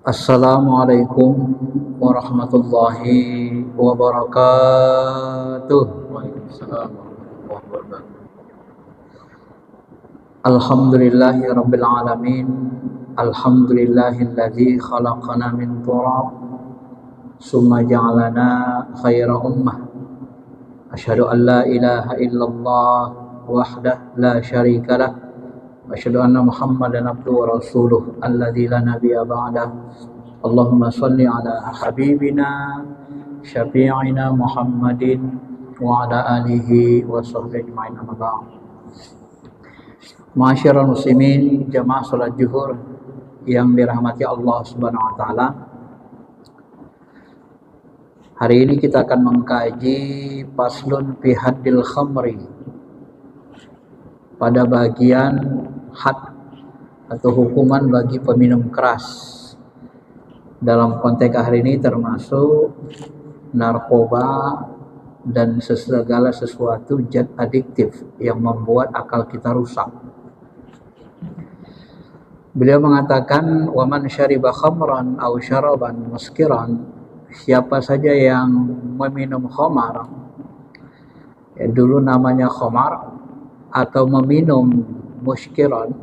Assalamualaikum warahmatullahi wabarakatuh. Waalaikumsalam warahmatullahi wabarakatuh. Alhamdulillahi rabbil alamin. Alhamdulillahilladzi khalaqana min turab summa ja'alana khaira ummah. Asyhadu an la ilaha illallah wahdah la syarika lah. Asyhadu anna Muhammadan abduhu wa rasuluh alladzi la nabiyya ba'dah. Allahumma salli ala habibina syafi'ina Muhammadin wa ala alihi wa sahbihi ajma'in amma ba'd. Ma'asyiral muslimin, jamaah salat zuhur yang dirahmati Allah Subhanahu wa taala. Hari ini kita akan mengkaji faslun fi haddil khamri, pada bagian had atau hukuman bagi peminum keras. Dalam konteks hari ini termasuk narkoba dan segala sesuatu zat adiktif yang membuat akal kita rusak. Beliau mengatakan, wa man syariba khamran aw syaraban muskiran, siapa saja yang meminum khamar, ya dulu namanya khamar, atau meminum muskiran,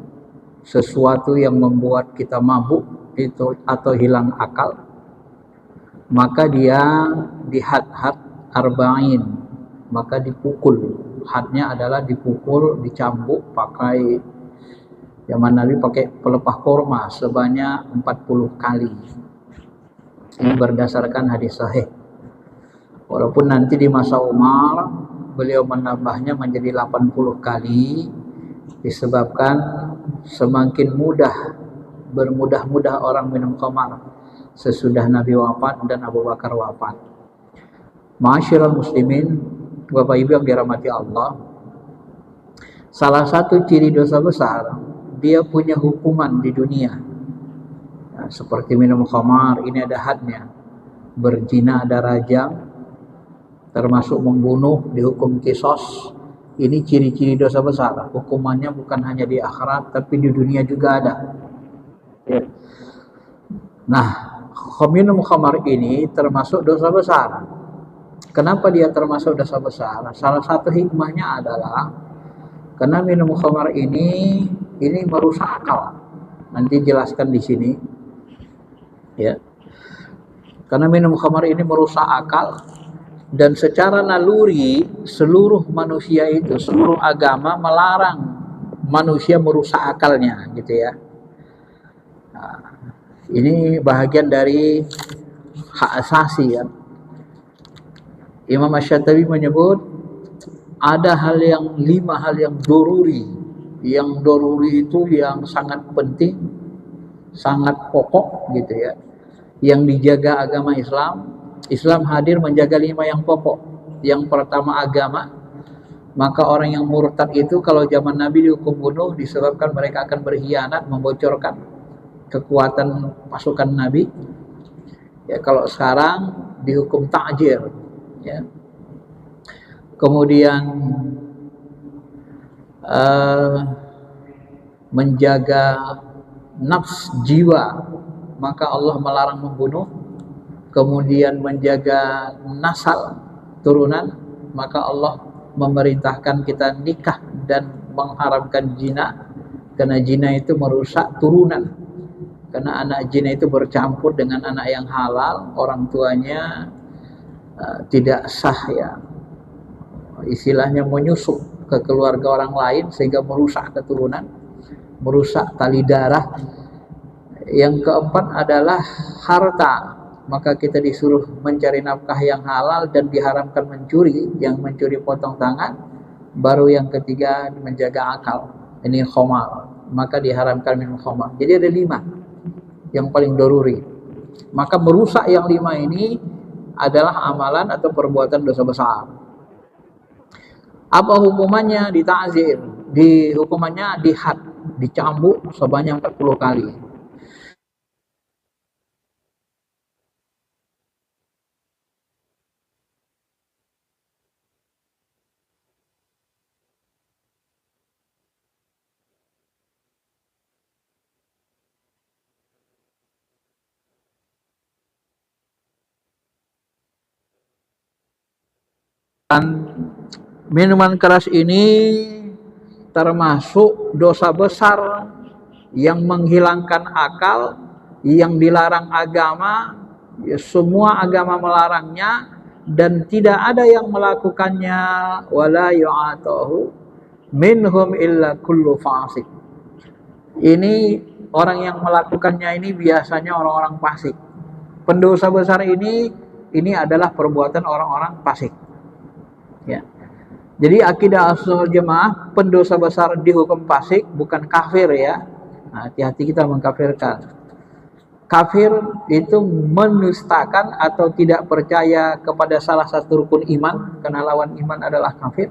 sesuatu yang membuat kita mabuk itu atau hilang akal, maka dia dihad arba'in, maka dipukul. Hadnya adalah dipukul, dicambuk pakai, zaman Nabi pakai pelepah korma sebanyak 40 kali. Ini berdasarkan hadis sahih. Walaupun nanti di masa Umar beliau menambahnya menjadi 80 kali, disebabkan semakin bermudah-mudah orang minum khamar sesudah Nabi wafat dan Abu Bakar wafat. Ma'asyiral muslimin, Bapak Ibu yang dirahmati Allah, salah satu ciri dosa besar, dia punya hukuman di dunia. Nah, seperti minum khamar, ini ada hadnya. Berzina ada rajam, termasuk membunuh dihukum qisas. Ini ciri-ciri dosa besar. Hukumannya bukan hanya di akhirat, tapi di dunia juga ada. Ya. Nah, minum khamar ini termasuk dosa besar. Kenapa dia termasuk dosa besar? Salah satu hikmahnya adalah karena minum khamar ini merusak akal. Nanti jelaskan di sini. Ya. Karena minum khamar ini merusak akal, dan secara naluri seluruh manusia itu, seluruh agama melarang manusia merusak akalnya, gitu ya. Nah, ini bahagian dari hak asasi ya. Imam Asy-Syatibi menyebut ada 5 hal yang doruri. Yang doruri itu yang sangat penting, sangat pokok gitu ya, yang dijaga agama Islam. Islam hadir menjaga 5 yang pokok. Yang pertama agama, maka orang yang murtad itu kalau zaman Nabi dihukum bunuh disebabkan mereka akan berkhianat, membocorkan kekuatan pasukan Nabi. Ya, kalau sekarang dihukum ta'jir. Ya. Kemudian menjaga nafs jiwa, maka Allah melarang membunuh. Kemudian menjaga nasal turunan, maka Allah memerintahkan kita nikah dan mengharamkan zina, karena zina itu merusak turunan. Karena anak zina itu bercampur dengan anak yang halal, orang tuanya tidak sah ya, istilahnya menyusup ke keluarga orang lain sehingga merusak keturunan, merusak tali darah. Yang keempat adalah harta, maka kita disuruh mencari nafkah yang halal dan diharamkan mencuri, yang mencuri potong tangan. Baru yang ketiga menjaga akal, ini khamar, maka diharamkan minum khamar. Jadi ada 5 yang paling doruri. Maka merusak yang 5 ini adalah amalan atau perbuatan dosa besar. Apa hukumannya? Dita'zir. Hukumannya dihad, dicambuk sebanyak 40 kali. Dan minuman keras ini termasuk dosa besar yang menghilangkan akal, yang dilarang agama, ya, semua agama melarangnya dan tidak ada yang melakukannya. Wala yu'atahu minhum illa kullu fasik. Ini orang yang melakukannya ini biasanya orang-orang fasik. Pendosa besar ini adalah perbuatan orang-orang fasik. Ya. Jadi akidah Ahlussunnah Jamaah, pendosa besar dihukum fasik, bukan kafir ya. Nah, hati-hati kita mengkafirkan. Kafir itu menustakan atau tidak percaya kepada salah satu rukun iman, karena lawan iman adalah kafir.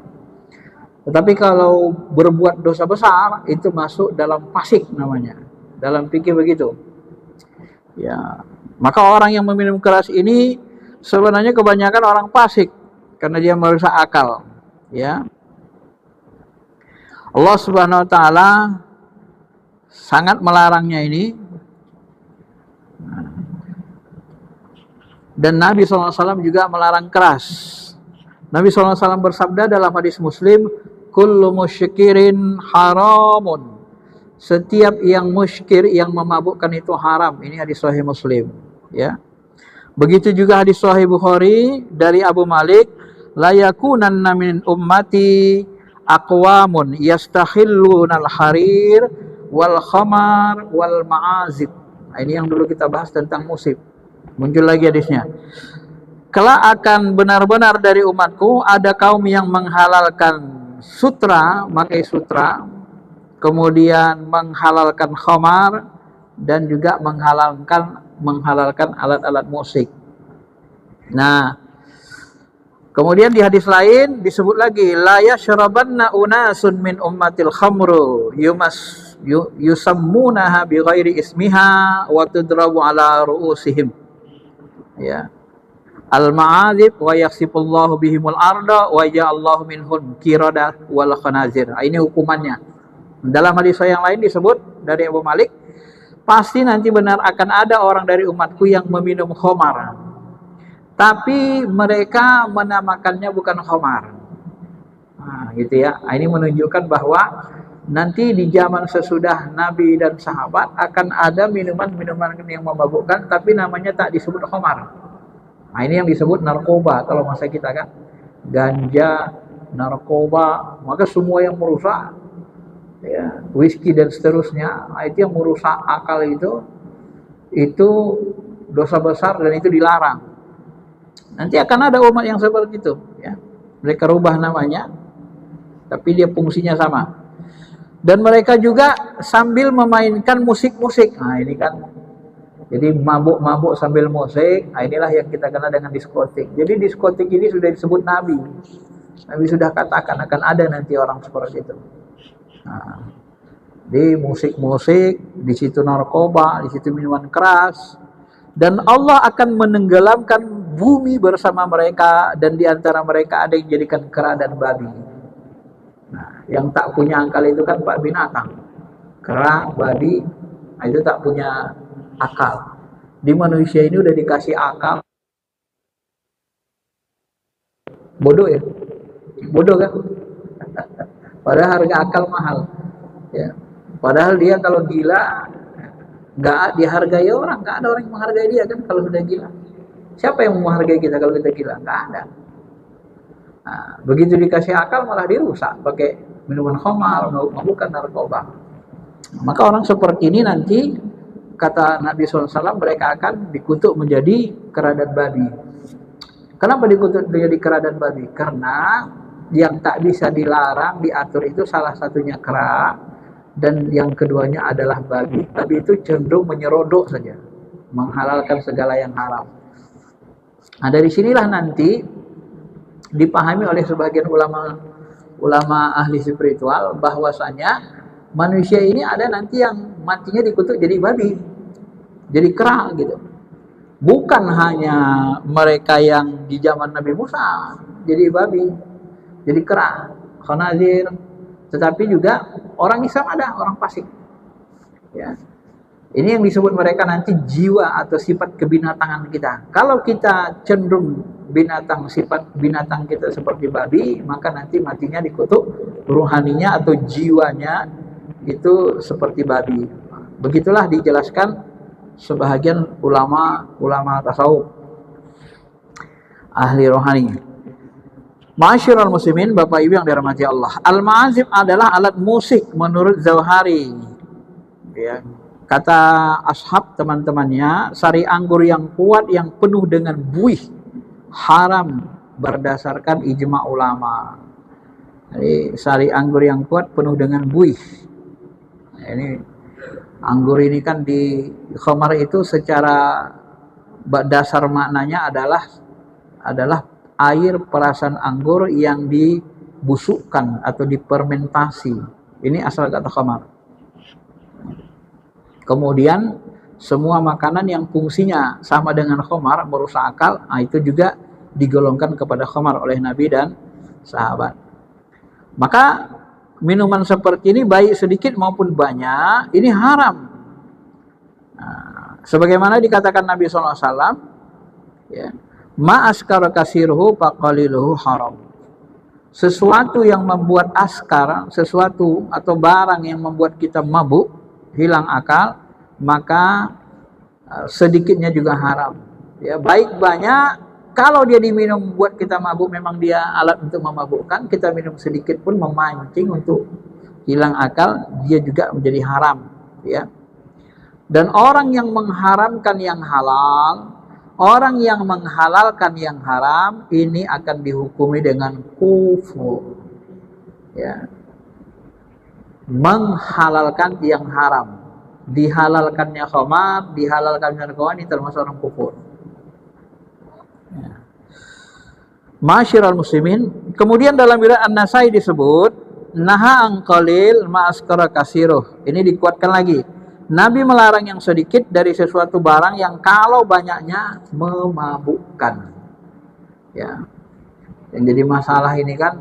Tetapi kalau berbuat dosa besar itu masuk dalam fasik namanya. Dalam fikih begitu. Ya, maka orang yang meminum keras ini sebenarnya kebanyakan orang fasik karena dia merusak akal, ya. Allah Subhanahu wa taala sangat melarangnya ini. Dan Nabi SAW juga melarang keras. Nabi SAW bersabda dalam hadis Muslim, kullu musykirin haramun. Setiap yang musykir, yang memabukkan itu haram. Ini hadis sahih Muslim, ya. Begitu juga hadis sahih Bukhari dari Abu Malik, la yakunanna min ummati aqwamun yastakhillunal harir wal khamar wal ma'azib. Nah, ini yang dulu kita bahas tentang musik. Muncul lagi hadisnya. Kelak akan benar-benar dari umatku ada kaum yang menghalalkan sutra, pakai sutra, kemudian menghalalkan khamar dan juga menghalalkan alat-alat musik. Nah, kemudian di hadis lain disebut lagi la yashrabanna unasun min ummatil khamru yusammunaha bighairi ismiha wa tudrabu ala ru'usihim. Ya. Al-ma'adzib wa yaksifullahu bihimul arda wa ja'allahu minhum qirada wal khanazir. Ini hukumannya. Dalam hadis yang lain disebut dari Abu Malik, pasti nanti benar akan ada orang dari umatku yang meminum khamar. Tapi mereka menamakannya bukan khamar. Nah, gitu ya. Ini menunjukkan bahwa nanti di zaman sesudah Nabi dan sahabat akan ada minuman-minuman yang memabukkan, tapi namanya tak disebut khamar. Nah, ini yang disebut narkoba kalau masa kita kan. Ganja, narkoba, maka semua yang merusak, ya, whisky dan seterusnya, itu yang merusak akal itu dosa besar dan itu dilarang. Nanti akan ada umat yang seperti itu, ya. Mereka rubah namanya, tapi dia fungsinya sama. Dan mereka juga sambil memainkan musik-musik. Nah, ini kan. Jadi mabuk-mabuk sambil musik. Nah, inilah yang kita kenal dengan diskotik. Jadi diskotik ini sudah disebut Nabi. Nabi sudah katakan akan ada nanti orang seperti itu. Nah, di musik-musik, di situ narkoba, di situ minuman keras. Dan Allah akan menenggelamkan bumi bersama mereka. Dan di antara mereka ada yang jadikan kera dan babi. Nah, yang tak punya akal itu kan Pak binatang. Kera, babi, nah itu tak punya akal. Di manusia ini udah dikasih akal. Bodoh ya? Bodoh kan? Padahal harga akal mahal. Ya. Padahal dia kalau gila, nggak dihargai orang. Nggak ada orang yang menghargai dia kan kalau sudah gila. Siapa yang menghargai kita kalau kita gila? Nggak ada. Nah, begitu dikasih akal malah dirusak pakai minuman khamar, bukan narkoba. Maka orang seperti ini nanti kata Nabi SAW mereka akan dikutuk menjadi kera dan babi. Kenapa dikutuk menjadi kera dan babi? Karena yang tak bisa dilarang diatur itu salah satunya kera dan yang keduanya adalah babi. Babi itu cenderung menyerodok saja, menghalalkan segala yang haram. Nah, dari sinilah nanti dipahami oleh sebagian ulama ahli spiritual bahwasanya manusia ini ada nanti yang matinya dikutuk jadi babi, jadi kera gitu. Bukan hanya mereka yang di zaman Nabi Musa jadi babi, jadi kera, khanazir, tetapi juga orang Islam ada, orang fasik. Ya. Ini yang disebut mereka nanti jiwa atau sifat kebinatangan kita. Kalau kita cenderung binatang, sifat binatang kita seperti babi, maka nanti matinya dikutuk, ruhaninya atau jiwanya itu seperti babi. Begitulah dijelaskan sebahagian ulama tasawuf, ahli rohani. Ma'asyiral muslimin, Bapak Ibu yang dirahmati Allah, al-ma'azif adalah alat musik menurut Zawahiri. Ya. Kata ashab teman-temannya, sari anggur yang kuat yang penuh dengan buih haram berdasarkan ijma ulama. Jadi sari anggur yang kuat penuh dengan buih. Ini anggur ini kan di khamar itu secara dasar maknanya adalah air perasan anggur yang dibusukkan atau difermentasi. Ini asal kata khamar. Kemudian semua makanan yang fungsinya sama dengan khamar, merusak akal, itu juga digolongkan kepada khamar oleh Nabi dan sahabat. Maka minuman seperti ini baik sedikit maupun banyak, ini haram. Nah, sebagaimana dikatakan Nabi SAW, ya, ma askara kasiruhu faqaliluhu haram. Sesuatu yang membuat askar, sesuatu atau barang yang membuat kita mabuk, hilang akal, maka sedikitnya juga haram. Ya, baik banyak, kalau dia diminum buat kita mabuk, memang dia alat untuk memabukkan, kita minum sedikit pun memancing untuk hilang akal, dia juga menjadi haram. Ya. Dan orang yang mengharamkan yang halal, orang yang menghalalkan yang haram, ini akan dihukumi dengan kufur. Ya. Menghalalkan yang haram, dihalalkannya khamar, dihalalkannya narkoba, ini termasuk orang kufur. Ya. Ma'asyiral muslimin, kemudian dalam riwayat An-Nasai disebut naha an qalil ma askara kasiruh. Ini dikuatkan lagi, Nabi melarang yang sedikit dari sesuatu barang yang kalau banyaknya memabukkan. Ya. Yang jadi masalah ini kan,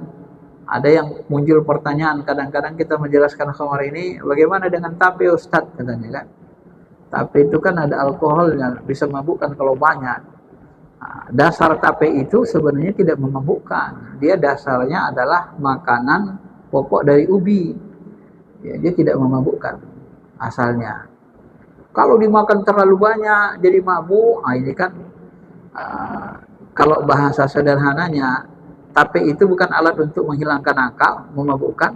ada yang muncul pertanyaan, kadang-kadang kita menjelaskan khamar ini, bagaimana dengan tape Ustadz, katanya kan. Tape itu kan ada alkoholnya, bisa memabukkan kalau banyak. Nah, dasar tape itu sebenarnya tidak memabukkan. Dia dasarnya adalah makanan pokok dari ubi. Ya, dia tidak memabukkan asalnya. Kalau dimakan terlalu banyak jadi mabuk, ini kan kalau bahasa sederhananya, tape itu bukan alat untuk menghilangkan akal, memabukkan.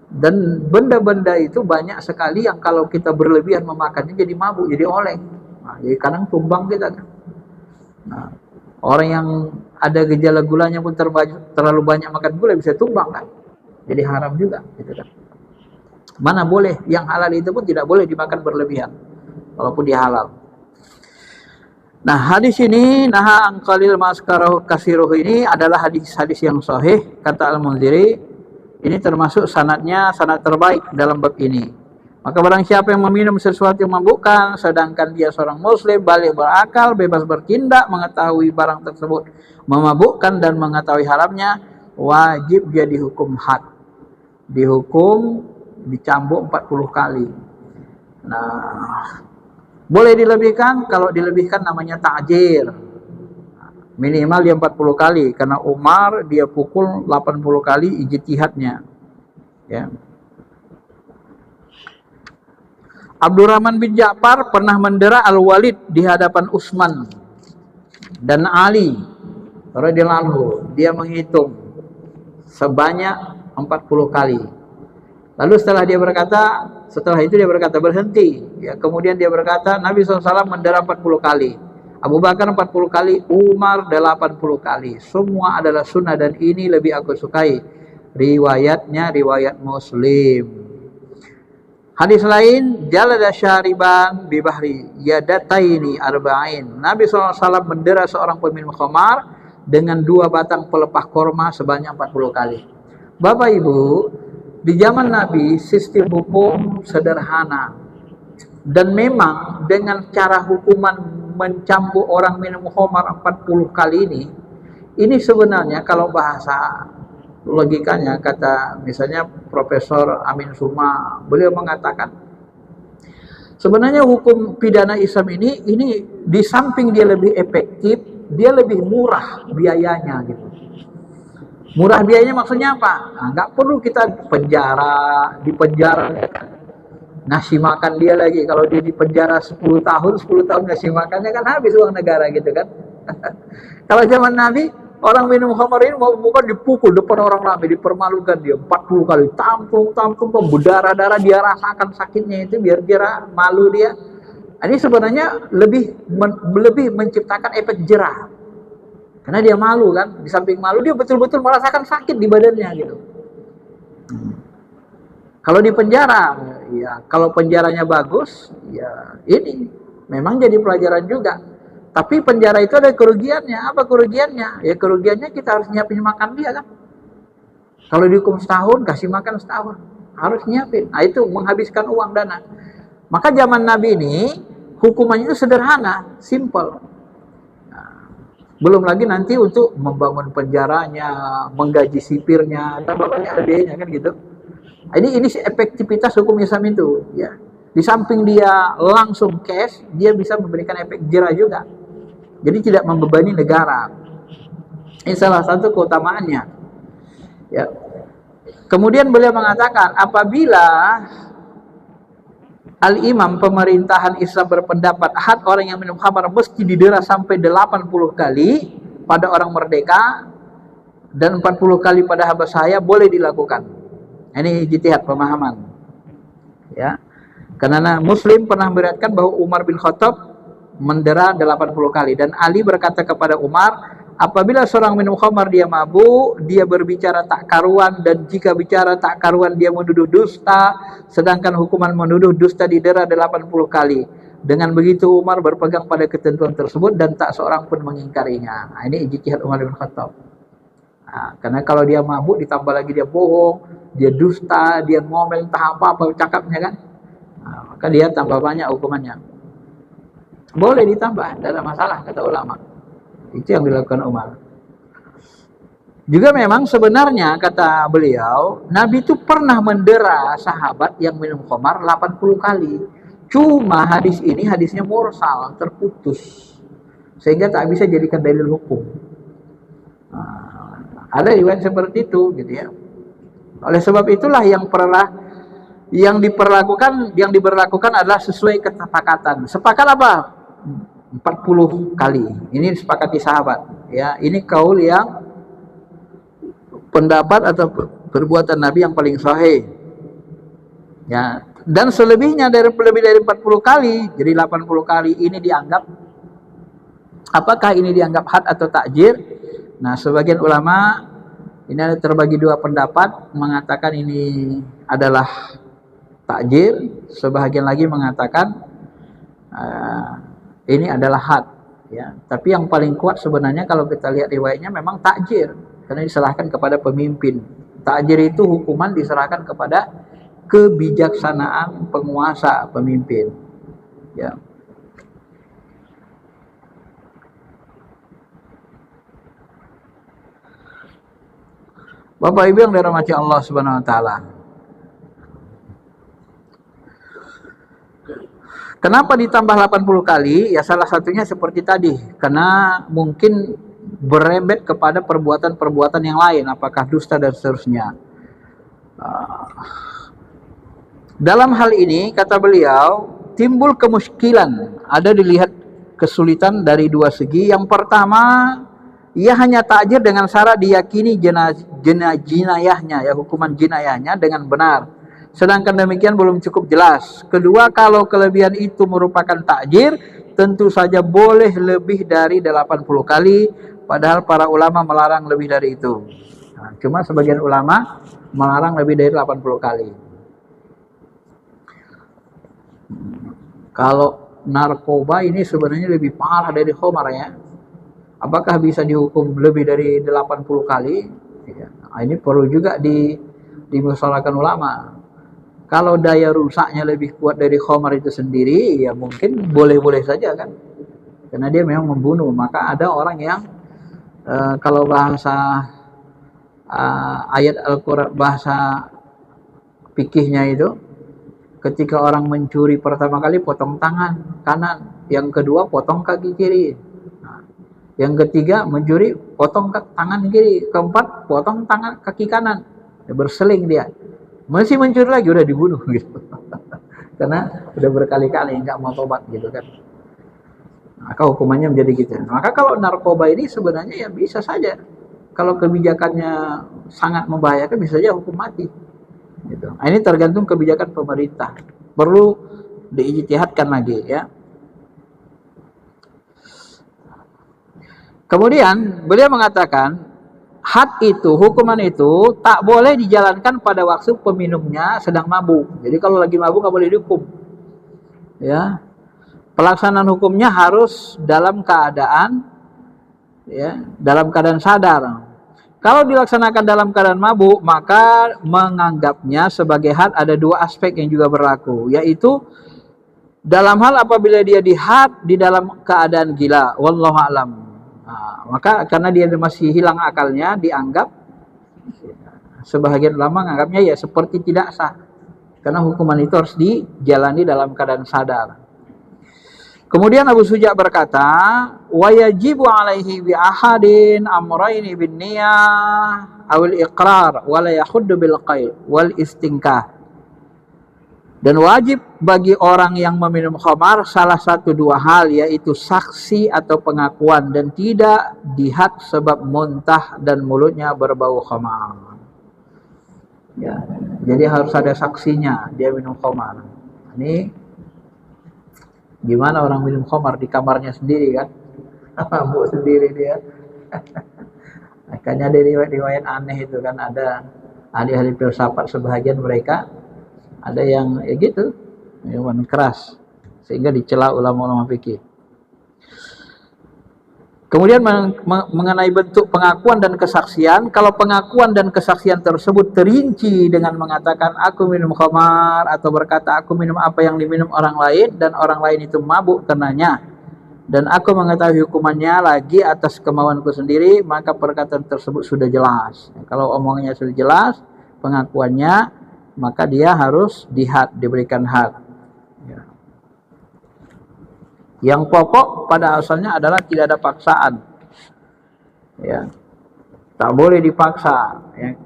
Dan benda-benda itu banyak sekali yang kalau kita berlebihan memakannya jadi mabuk, jadi oleng. Nah, jadi kadang tumbang kita kan. Nah, orang yang ada gejala gulanya pun terlalu banyak makan gula bisa tumbang kan. Jadi haram juga, gitu kan. Mana boleh, yang halal itu pun tidak boleh dimakan berlebihan, walaupun dia halal. Nah, hadis ini naha an qalil ma askara kasiruh ini adalah hadis-hadis yang sahih, kata Al-Munziri. Ini termasuk sanadnya sanad terbaik dalam bab ini. Maka barang siapa yang meminum sesuatu yang memabukkan sedangkan dia seorang muslim, balik berakal, bebas bertindak, mengetahui barang tersebut memabukkan dan mengetahui haramnya, wajib dia dihukum had. Dihukum dicambuk 40 kali. Nah, boleh dilebihkan, kalau dilebihkan namanya ta'jir. Minimal dia 40 kali, karena Umar dia pukul 80 kali ijtihadnya. Ya. Abdurrahman bin Ja'far pernah mendera Al-Walid di hadapan Utsman dan Ali radhiyallahu anhu. Dia menghitung sebanyak 40 kali. Lalu setelah itu dia berkata berhenti. Ya, kemudian dia berkata Nabi SAW mendera 40 kali, Abu Bakar 40 kali, Umar 80 kali. Semua adalah sunnah dan ini lebih aku sukai. Riwayatnya riwayat Muslim. Hadis lain, jalada syariban bi bahri yadataini arba'in. Nabi SAW mendera seorang peminum khamar dengan 2 batang pelepah korma sebanyak 40 kali. Bapak Ibu, di zaman Nabi sistem hukum sederhana, dan memang dengan cara hukuman mencambuk orang minum khamar 40 kali ini sebenarnya kalau bahasa logikanya, kata misalnya Profesor Amin Suma, beliau mengatakan sebenarnya hukum pidana Islam ini di samping dia lebih efektif, dia lebih murah biayanya gitu. Murah biayanya maksudnya apa? Nah, nggak perlu kita di penjara ngasih makan dia lagi. Kalau dia di penjara 10 tahun, 10 tahun ngasih makannya kan habis uang negara gitu kan. Kalau zaman Nabi, orang minum khamar ini bukan dipukul depan orang ramai, dipermalukan dia 40 kali, tampung, berdarah-darah, dia rasakan sakitnya itu biar dia malu dia. Ini sebenarnya lebih menciptakan efek jerah. Karena dia malu kan, di samping malu dia betul-betul merasakan sakit di badannya gitu. Kalau di penjara, ya kalau penjaranya bagus, ya ini memang jadi pelajaran juga. Tapi penjara itu ada kerugiannya. Apa kerugiannya? Ya kerugiannya kita harus nyiapin makan dia kan. Kalau dihukum setahun, kasih makan setahun. Harus nyiapin. Nah itu menghabiskan uang dana. Maka zaman Nabi ini, hukumannya itu sederhana, simple. Belum lagi nanti untuk membangun penjaranya, menggaji sipirnya, tambah banyak adanya kan gitu. Ini efektivitas hukum Islam itu, ya. Di samping dia langsung cash, dia bisa memberikan efek jerah juga. Jadi tidak membebani negara. Ini salah satu keutamaannya. Ya. Kemudian beliau mengatakan, apabila Al-Imam pemerintahan Islam berpendapat had orang yang minum khamar mesti didera sampai 80 kali pada orang merdeka dan 40 kali pada hamba sahaya, boleh dilakukan. Ini ijtihad pemahaman. Ya. Karena Muslim pernah meriwayatkan bahwa Umar bin Khattab mendera 80 kali dan Ali berkata kepada Umar, apabila seorang minum khamar dia mabuk, dia berbicara tak karuan, dan jika bicara tak karuan dia menuduh dusta, sedangkan hukuman menuduh dusta didera 80 kali. Dengan begitu Umar berpegang pada ketentuan tersebut dan tak seorang pun mengingkarinya. Nah, ini ijtihad Umar bin Khattab. Nah, karena kalau dia mabuk ditambah lagi dia bohong, dia dusta, dia ngomel entah apa cakapnya kan. Nah, maka dia tambah banyak hukumannya. Boleh ditambah, tidak ada masalah kata ulama. Itu yang dilakukan Umar. Juga memang sebenarnya kata beliau, Nabi itu pernah mendera sahabat yang minum khamar 80 kali. Cuma hadis ini hadisnya mursal, terputus. Sehingga tak bisa jadikan dalil hukum. Nah, ada riwayat seperti itu gitu ya. Oleh sebab itulah yang diberlakukan adalah sesuai kesepakatan. Sepakat apa? 40 kali. Ini disepakati sahabat. Ya, ini kaul yang pendapat atau perbuatan Nabi yang paling sahih. Ya, dan selebihnya lebih dari 40 kali, jadi 80 kali ini dianggap, apakah ini dianggap had atau takjir? Nah, sebagian ulama ini ada terbagi dua pendapat, mengatakan ini adalah takjir, sebagian lagi mengatakan ini adalah had, ya. Tapi yang paling kuat sebenarnya kalau kita lihat riwayatnya memang takjir, karena diserahkan kepada pemimpin. Takjir itu hukuman diserahkan kepada kebijaksanaan penguasa, pemimpin. Ya. Bapak Ibu yang dirahmati Allah Subhanahu wa taala. Kenapa ditambah 80 kali? Ya salah satunya seperti tadi, karena mungkin berembet kepada perbuatan-perbuatan yang lain, apakah dusta dan seterusnya. Dalam hal ini kata beliau timbul kemuskilan, ada dilihat kesulitan dari dua segi. Yang pertama, ia hanya takjir dengan syarat diyakini jinayahnya, ya hukuman jinayahnya dengan benar. Sedangkan demikian belum cukup jelas. Kedua, kalau kelebihan itu merupakan takjir, tentu saja boleh lebih dari 80 kali, padahal para ulama melarang lebih dari itu. Nah, cuma sebagian ulama melarang lebih dari 80 kali. Kalau narkoba ini sebenarnya lebih parah dari khamar ya. Apakah bisa dihukum lebih dari 80 kali? Ya. Nah, ini perlu juga dimusyawarahkan ulama. Kalau daya rusaknya lebih kuat dari khamar itu sendiri, ya mungkin boleh-boleh saja kan. Karena dia memang membunuh. Maka ada orang yang kalau bahasa ayat Al-Quran, bahasa fikihnya itu, ketika orang mencuri pertama kali potong tangan kanan, yang kedua potong kaki kiri. Nah, Yang ketiga mencuri, potong tangan kiri. Keempat, potong tangan kaki kanan. Berseling dia. Masih mencuri lagi, udah dibunuh gitu. Karena udah berkali-kali nggak mau tobat gitu kan. Maka hukumannya menjadi gitu. Maka kalau narkoba ini sebenarnya ya bisa saja. Kalau kebijakannya sangat membahayakan bisa saja hukum mati. Gitu. Nah, ini tergantung kebijakan pemerintah. Perlu diijtihadkan lagi ya. Kemudian beliau mengatakan had itu, hukuman itu tak boleh dijalankan pada waktu peminumnya sedang mabuk. Jadi kalau lagi mabuk nggak boleh dihukum. Ya, pelaksanaan hukumnya harus dalam keadaan dalam keadaan sadar. Kalau dilaksanakan dalam keadaan mabuk, maka menganggapnya sebagai had ada dua aspek yang juga berlaku, yaitu dalam hal apabila dia dihad di dalam keadaan gila, wallahu a'lam. Nah, maka karena dia masih hilang akalnya, dianggap sebahagian ulama menganggapnya ya seperti tidak sah, karena hukuman itu harus dijalani dalam keadaan sadar. Kemudian Abu Suja berkata, wa yajibu alaihi bi ahadin amrayni bin niyah awil iqrar wa la yakhuddu bil qaid wal istinkah. Dan wajib bagi orang yang meminum khamar salah satu dua hal, yaitu saksi atau pengakuan, dan tidak dihad sebab muntah dan mulutnya berbau khamar. Ya, jadi harus ada saksinya dia minum khamar. Ini gimana orang minum khamar di kamarnya sendiri kan? Mabuk sendiri dia. Makanya ada riwayat-riwayat aneh itu kan, ada ahli-ahli filsafat sebahagian mereka ada yang ya gitu, minuman keras, sehingga dicela ulama-ulama fikih. Kemudian mengenai bentuk pengakuan dan kesaksian, kalau pengakuan dan kesaksian tersebut terinci dengan mengatakan aku minum khamar, atau berkata aku minum apa yang diminum orang lain dan orang lain itu mabuk karenanya, dan aku mengetahui hukumannya lagi atas kemauanku sendiri, maka perkataan tersebut sudah jelas. Kalau omongnya sudah jelas, pengakuannya, maka dia harus dihad, diberikan had. Ya. Yang pokok pada asalnya adalah tidak ada paksaan. Ya. Tak boleh dipaksa. Ya.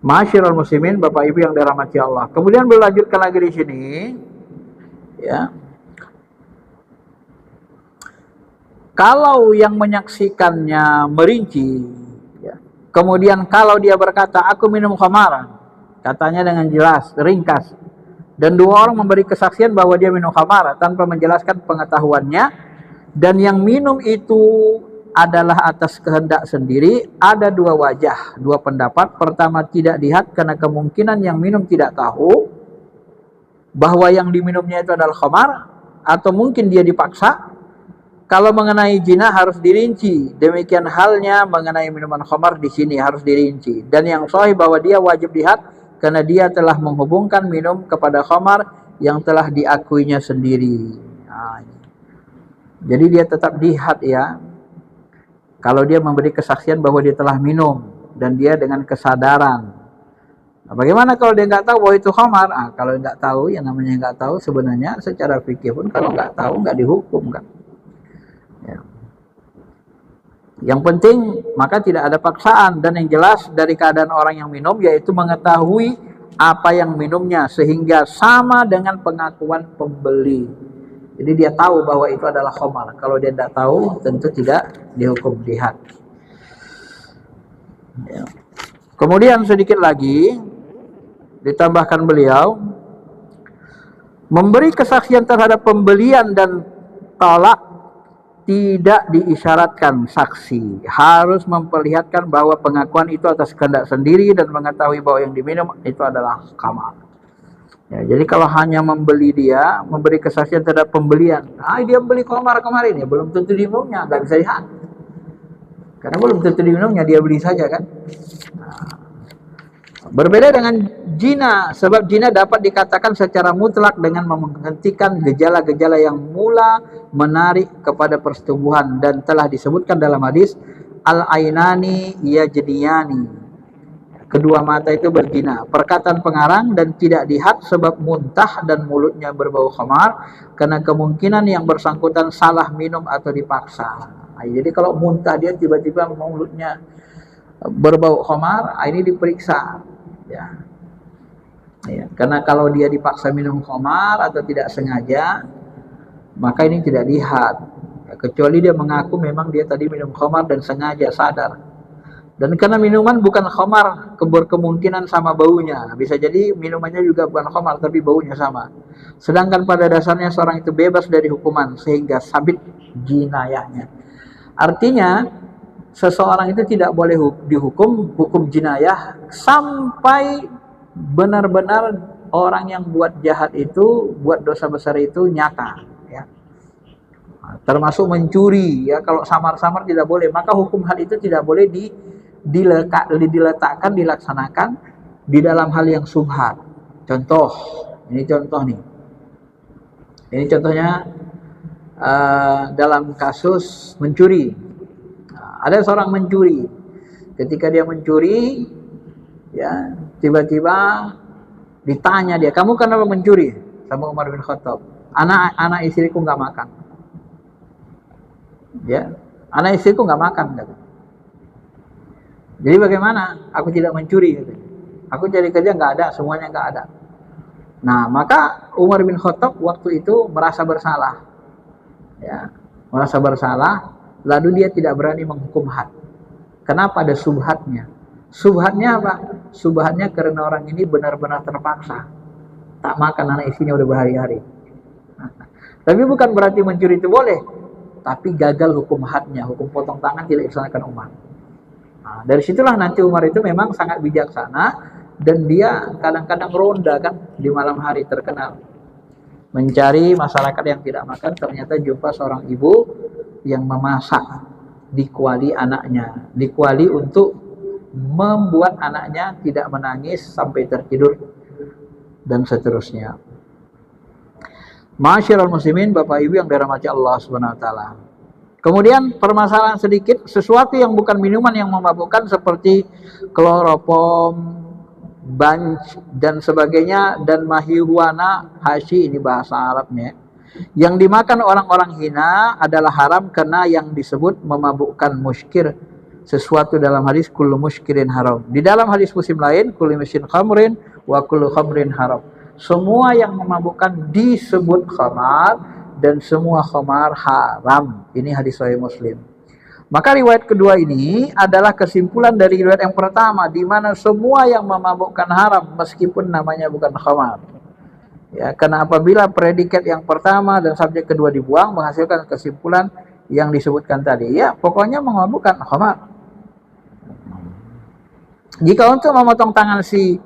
Ma'asyiral muslimin, Bapak Ibu yang dirahmati Allah. Kemudian berlanjutkan lagi di sini, ya. Kalau yang menyaksikannya merinci, kemudian kalau dia berkata aku minum khamar, katanya dengan jelas, ringkas, dan dua orang memberi kesaksian bahwa dia minum khamar tanpa menjelaskan pengetahuannya, dan yang minum itu adalah atas kehendak sendiri, ada dua wajah, dua pendapat. Pertama, tidak dihad karena kemungkinan yang minum tidak tahu bahwa yang diminumnya itu adalah khamar, atau mungkin dia dipaksa. Kalau mengenai zina harus dirinci. Demikian halnya mengenai minuman khamar di sini harus dirinci. Dan yang sahih bahwa dia wajib dihad karena dia telah menghubungkan minum kepada khamar yang telah diakuinya sendiri. Nah, jadi dia tetap dihad ya. Kalau dia memberi kesaksian bahwa dia telah minum dan dia dengan kesadaran. Nah, bagaimana kalau dia nggak tahu bahwa itu khamar? Ah, kalau nggak tahu, yang namanya nggak tahu sebenarnya secara fikih pun kalau nggak tahu nggak dihukum kan. Ya. Yang penting maka tidak ada paksaan, dan yang jelas dari keadaan orang yang minum yaitu mengetahui apa yang minumnya sehingga sama dengan pengakuan pembeli. Jadi dia tahu bahwa itu adalah khamar. Kalau dia tidak tahu tentu tidak dihukum dihad. Ya. Kemudian sedikit lagi ditambahkan beliau, memberi kesaksian terhadap pembelian dan tolak tidak diisyaratkan saksi, harus memperlihatkan bahwa pengakuan itu atas kehendak sendiri dan mengetahui bahwa yang diminum itu adalah khamar. Ya, jadi kalau hanya memberi kesaksian terhadap pembelian, dia beli khamar kemarin ya, belum tentu diminumnya, nggak bisa dihad. Karena belum tentu diminumnya, dia beli saja kan. Berbeda dengan zina, sebab zina dapat dikatakan secara mutlak dengan menghentikan gejala-gejala yang mula menarik kepada persetubuhan, dan telah disebutkan dalam hadis al-ainani yajniyani. Kedua mata itu berzina. Perkataan pengarang dan tidak dihad sebab muntah dan mulutnya berbau khamar karena kemungkinan yang bersangkutan salah minum atau dipaksa. Nah, jadi kalau muntah dia tiba-tiba mulutnya berbau khamar, ini diperiksa. Ya. Ya. Karena kalau dia dipaksa minum khamar atau tidak sengaja, maka ini tidak dihad. Ya, kecuali dia mengaku memang dia tadi minum khamar dan sengaja sadar. Dan karena minuman bukan khamar, berkemungkinan sama baunya. Bisa jadi minumannya juga bukan khamar, tapi baunya sama. Sedangkan pada dasarnya seorang itu bebas dari hukuman, sehingga sabit jinayahnya. Artinya, seseorang itu tidak boleh dihukum hukum jinayah sampai benar-benar orang yang buat jahat itu, buat dosa besar itu nyata. Ya. Termasuk mencuri, ya kalau samar-samar tidak boleh. Maka hukum hal itu tidak boleh diletakkan, dilaksanakan di dalam hal yang subhat. Contoh, ini contoh nih. Ini contohnya dalam kasus mencuri. Ada seorang mencuri. Ketika dia mencuri, ya tiba-tiba ditanya dia, kamu kenapa mencuri? Sama Umar bin Khattab. Anak istriku nggak makan. Ya, anak istriku nggak makan. Kata. Jadi bagaimana? Aku tidak mencuri. Aku cari kerja nggak ada, semuanya nggak ada. Nah, maka Umar bin Khattab waktu itu merasa bersalah. Ya, merasa bersalah, lalu dia tidak berani menghukum had. Kenapa? Ada subhatnya. Subhatnya apa? Subhatnya karena orang ini benar-benar terpaksa. Tak makan anak istrinya udah berhari-hari. Tapi bukan berarti mencuri itu boleh. Tapi gagal hukum hadnya, hukum potong tangan tidak dilaksanakan Umar. Nah, dari situlah nanti Umar itu memang sangat bijaksana dan dia kadang-kadang ronda kan di malam hari terkenal mencari masyarakat yang tidak makan. Ternyata jumpa seorang ibu yang memasak di kuali anaknya, di kuali untuk membuat anaknya tidak menangis sampai tertidur dan seterusnya. Ma'asyiral muslimin, Bapak Ibu yang dirahmati Allah Subhanahu wa taala. Kemudian permasalahan sedikit, sesuatu yang bukan minuman yang memabukkan seperti kloropom, banj dan sebagainya dan marihuana, hashi ini bahasa Arabnya. Yang dimakan orang-orang hina adalah haram karena yang disebut memabukkan muskir, sesuatu dalam hadis kullu muskirin haram. Di dalam hadis Muslim lain kullu muskirin khamrin wa kullu khamrin haram. Semua yang memabukkan disebut khamar dan semua khamar haram. Ini hadis Sahih Muslim. Maka riwayat kedua ini adalah kesimpulan dari riwayat yang pertama, di mana semua yang memabukkan haram meskipun namanya bukan khamar. Ya, karena apabila predikat yang pertama dan subjek kedua dibuang menghasilkan kesimpulan yang disebutkan tadi. Ya, pokoknya memabukkan khamar. Jika untuk memotong tangan si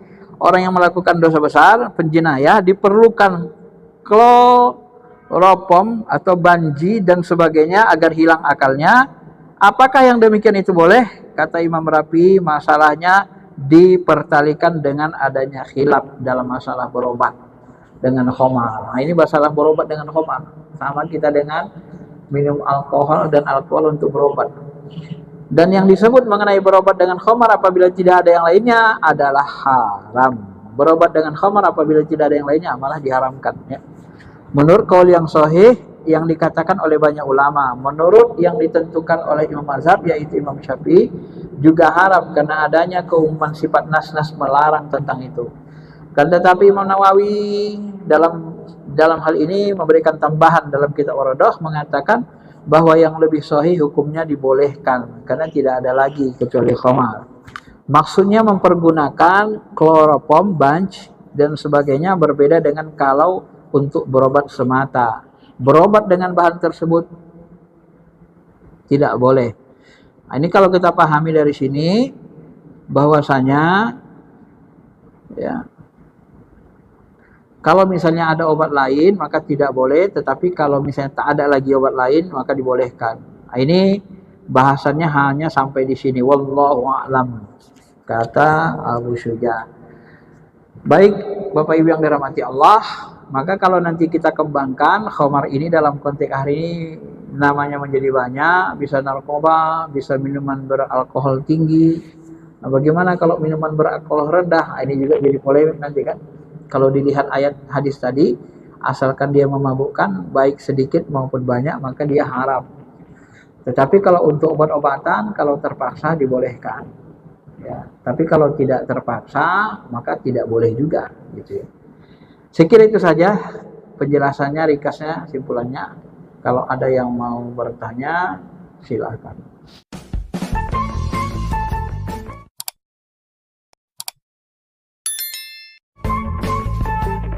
orang yang melakukan dosa besar, penjenayah, diperlukan kloropom atau banji dan sebagainya agar hilang akalnya. Apakah yang demikian itu boleh? Kata Imam Rafi, masalahnya dipertalikan dengan adanya khilaf dalam masalah berobat dengan khamar. Nah, ini masalah berobat dengan khamar. Sama kita dengan minum alkohol dan alkohol untuk berobat. Dan yang disebut mengenai berobat dengan khamar apabila tidak ada yang lainnya adalah haram. Berobat dengan khamar apabila tidak ada yang lainnya malah diharamkan. Ya. Menurut kaul yang sahih yang dikatakan oleh banyak ulama, menurut yang ditentukan oleh Imam Mazhab yaitu Imam Syafi'i juga haram karena adanya keumuman sifat nas-nas melarang tentang itu. Kan tetapi Imam Nawawi dalam hal ini memberikan tambahan dalam kitab Ar-Radah mengatakan bahwa yang lebih sahih hukumnya dibolehkan karena tidak ada lagi kecuali khamar. Maksudnya mempergunakan kloropom, banj dan sebagainya berbeda dengan kalau untuk berobat semata. Berobat dengan bahan tersebut tidak boleh. Nah, ini kalau kita pahami dari sini bahwasanya ya, kalau misalnya ada obat lain maka tidak boleh, tetapi kalau misalnya tak ada lagi obat lain maka dibolehkan. Nah, ini bahasannya hanya sampai di sini. Wallahu a'lam, kata Abu Syuja. Baik, Bapak Ibu yang dirahmati Allah, maka kalau nanti kita kembangkan khamar ini dalam konteks hari ini namanya menjadi banyak, bisa narkoba, bisa minuman beralkohol tinggi, Nah, bagaimana kalau minuman beralkohol rendah? Ini juga jadi polemik nanti kan. Kalau dilihat ayat hadis tadi, asalkan dia memabukkan baik sedikit maupun banyak, maka dia haram. Tetapi kalau untuk obat-obatan, kalau terpaksa dibolehkan. Ya, tapi kalau tidak terpaksa, maka tidak boleh juga, gitu ya. Saya kira itu saja penjelasannya, ringkasnya, simpulannya. Kalau ada yang mau bertanya, silakan.